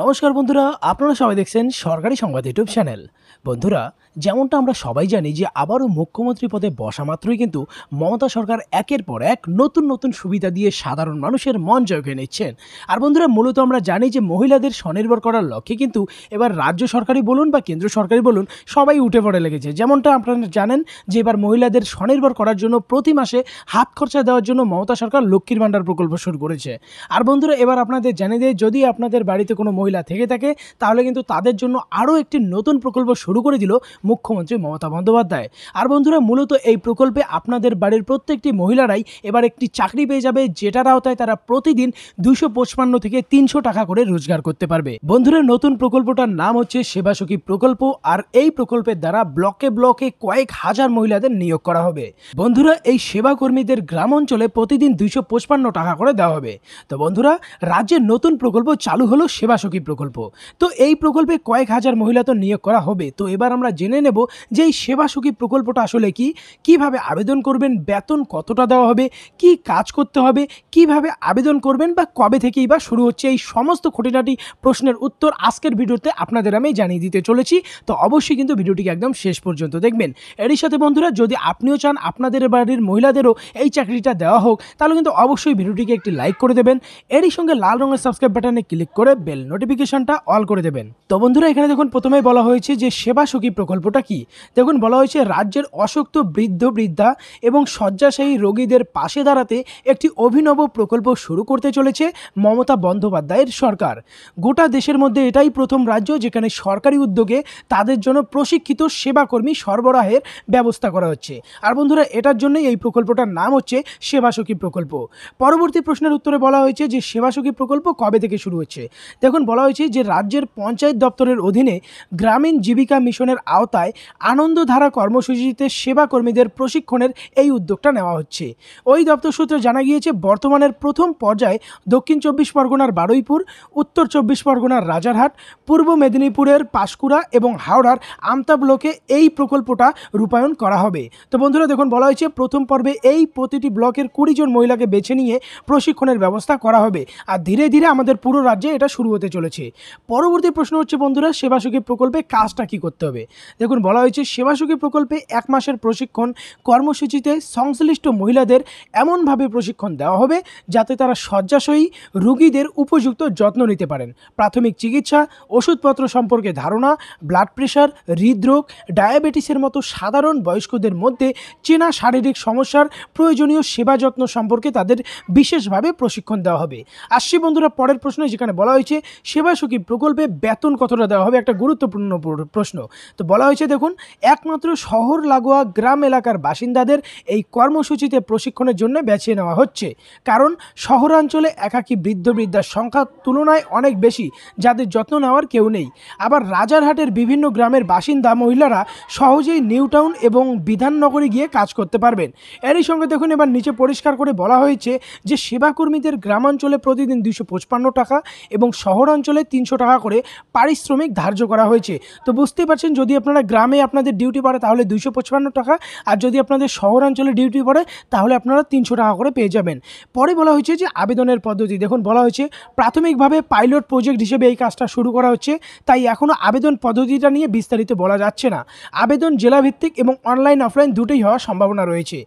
নমস্কার বন্ধুরা, আপনারা সবাই দেখছেন সরকারি সংবাদ ইউটিউব চ্যানেল। বন্ধুরা, যেমনটা আমরা সবাই জানি যে আবারও মুখ্যমন্ত্রী পদে বসা মাত্রই কিন্তু মমতা সরকার একের পর এক নতুন নতুন সুবিধা দিয়ে সাধারণ মানুষের মন জয় করে নিচ্ছেন। আর বন্ধুরা, মূলত আমরা জানি যে মহিলাদের স্বনির্ভর করার লক্ষ্যে কিন্তু এবার রাজ্য সরকারি বলুন বা কেন্দ্র সরকারি বলুন, সবাই উঠে পড়ে লেগেছে। যেমনটা আপনারা জানেন যে এবার মহিলাদের স্বনির্ভর করার জন্য প্রতি মাসে হাত খরচা দেওয়ার জন্য মমতা সরকার লক্ষ্মীর ভাণ্ডার প্রকল্প শুরু করেছে। আর বন্ধুরা, এবার আপনাদের জানিয়ে দেয়, যদি আপনাদের বাড়িতে কোনো মহিলা থেকে থাকে তাহলে কিন্তু তাদের জন্য আরও একটি নতুন প্রকল্প শুরু করে দিল মুখ্যমন্ত্রী মমতা বন্দ্যোপাধ্যায়। আর বন্ধুরা, মূলত এই প্রকল্পে আপনাদের বাড়ির প্রত্যেকটি মহিলারাই এবার একটি চাকরি পেয়ে যাবে, যেটার আওতায় তারা প্রতিদিন 255 থেকে 300 টাকা করে রোজগার করতে পারবে। বন্ধুরা, নতুন প্রকল্পটার নাম হচ্ছে সেবা সখী প্রকল্প। আর এই প্রকল্পের দ্বারা ব্লকে ব্লকে কয়েক হাজার মহিলাদের নিয়োগ করা হবে। বন্ধুরা, এই সেবা কর্মীদের গ্রাম অঞ্চলে প্রতিদিন 255 টাকা করে দেওয়া হবে। তো বন্ধুরা, রাজ্যের নতুন প্রকল্প চালু হলো সেবা সখী প্রকল্প। তো এই প্রকল্পে কয়েক হাজার মহিলা তো নিয়োগ করা হবে। তো এবার আমরা জেনে নেব যে এই সেবা সখী প্রকল্পটা আসলে কি, কিভাবে আবেদন করবেন, বেতন কতটা দেওয়া হবে, কি কাজ করতে হবে, কিভাবে আবেদন করবেন বা কবে থেকেই বা শুরু হচ্ছে, এই সমস্ত খুঁটিনাটি প্রশ্নের উত্তর আজকের ভিডিওতে আপনাদের আমি জানিয়ে দিতে চলেছি। তো অবশ্যই কিন্তু ভিডিওটিকে একদম শেষ পর্যন্ত দেখবেন। এরই সাথে বন্ধুরা, যদি আপনিও চান আপনাদের বাড়ির মহিলাদেরও এই চাকরিটা দেওয়া হোক, তাহলে কিন্তু অবশ্যই ভিডিওটিকে একটি লাইক করে দেবেন। এরই সঙ্গে লাল রঙের সাবস্ক্রাইব বাটনে ক্লিক করে বেল নোটিফিকেশনটা অল করে দেবেন। তো বন্ধুরা, এখানে দেখুন প্রথমেই বলা হয়েছে যে সেবা সখী প্রকল্পটা কি। দেখুন, বলা হয়েছে রাজ্যের অশক্ত বৃদ্ধ বৃদ্ধা এবং শয্যাশায়ী রোগীদের পাশে দাঁড়াতে একটি অভিনব প্রকল্প শুরু করতে চলেছে মমতা বন্দ্যোপাধ্যায়ের সরকার। গোটা দেশের মধ্যে এটাই প্রথম রাজ্য যেখানে সরকারি উদ্যোগে তাদের জন্য প্রশিক্ষিত সেবাকর্মী সরবরাহের ব্যবস্থা করা হচ্ছে। আর বন্ধুরা, এটার জন্যই এই প্রকল্পটার নাম হচ্ছে সেবা সখী প্রকল্প। পরবর্তী প্রশ্নের উত্তরে বলা হয়েছে যে সেবা সখী প্রকল্প কবে থেকে শুরু হচ্ছে। দেখুন, বলা হয়েছে যে রাজ্যের পঞ্চায়েত দপ্তরের অধীনে গ্রামীণ জীবিকা মিশনের আওতায় আনন্দধারা কর্মসূচিতে সেবা কর্মীদের প্রশিক্ষণের এই উদ্যোগটা নেওয়া হচ্ছে। ওই দপ্তর সূত্রে জানা গিয়েছে বর্তমানের প্রথম পর্যায়ে দক্ষিণ 24 পরগনার বারুইপুর, উত্তর 24 পরগনার রাজারহাট, পূর্ব মেদিনীপুরের পাঁশকুড়া এবং হাওড়ার আমতা ব্লকে এই প্রকল্পটা রূপায়ণ করা হবে। তো বন্ধুরা, দেখুন, বলা হয়েছে প্রথম পর্বে এই প্রতিটি ব্লকের 20 জন মহিলাকে বেছে নিয়ে প্রশিক্ষণের ব্যবস্থা করা হবে। আর ধীরে ধীরে আমাদের পুরো রাজ্যে এটা শুরু হতে চলেছে। পরবর্তী প্রশ্ন হচ্ছে বন্ধুরা, সেবা সখী প্রকল্পে কাজটা কি করতে হবে। দেখুন, বলা হয়েছে সেবা সখী প্রকল্পে 1 মাসের প্রশিক্ষণ কর্মসূচিতে সংশ্লিষ্ট মহিলাদের এমনভাবে প্রশিক্ষণ দেওয়া হবে যাতে তারা শয্যাশয়ী রোগীদের উপযুক্ত যত্ন নিতে পারেন। প্রাথমিক চিকিৎসা, ওষুধপত্র সম্পর্কে ধারণা, ব্লাড প্রেশার, হৃদরোগ, ডায়াবেটিসের মতো সাধারণ বয়স্কদের মধ্যে চেনা শারীরিক সমস্যার প্রয়োজনীয় সেবা যত্ন সম্পর্কে তাদের বিশেষভাবে প্রশিক্ষণ দেওয়া হবে। আসছি বন্ধুরা পরের প্রশ্নে, যেখানে বলা হয়েছে সেবা সখী প্রকল্পে বেতন কতটা দেওয়া হবে, একটা গুরুত্বপূর্ণ প্রশ্ন। তো বলা হয়েছে দেখুন, একমাত্র শহর লাগোয়া গ্রাম এলাকার বাসিন্দাদের এই কর্মসূচিতে প্রশিক্ষণের জন্য বেছে নেওয়া হচ্ছে, কারণ শহরাঞ্চলে একাকী বৃদ্ধ বৃদ্ধার সংখ্যা তুলনায় অনেক বেশি, যাদের যত্ন নেওয়ার কেউ নেই। আবার রাজারহাটের বিভিন্ন গ্রামের বাসিন্দা মহিলারা সহজেই নিউ টাউন এবং বিধাননগরে গিয়ে কাজ করতে পারবেন। এরই সঙ্গে দেখুন, এবার নিচে পরিষ্কার করে বলা হয়েছে যে সেবাকর্মীদের গ্রামাঞ্চলে প্রতিদিন 255 টাকা এবং শহরাঞ্চলে 300 টাকা করে পারিশ্রমিক ধার্য করা হয়েছে। তো বুঝতেই পারছেন, যদি আপনারা গ্রামে আপনাদের ডিউটি পড়ে তাহলে 255 টাকা, আর যদি আপনাদের শহরাঞ্চলে ডিউটি পড়ে তাহলে আপনারা 300 টাকা করে পেয়ে যাবেন। পরে বলা হয়েছে যে আবেদনের পদ্ধতি। দেখুন, বলা হয়েছে প্রাথমিকভাবে পাইলট প্রজেক্ট হিসেবে এই কাজটা শুরু করা হচ্ছে, তাই এখনও আবেদন পদ্ধতিটা নিয়ে বিস্তারিত বলা যাচ্ছে না। আবেদন জেলাভিত্তিক এবং অনলাইন অফলাইন দুটোই হওয়ার সম্ভাবনা রয়েছে।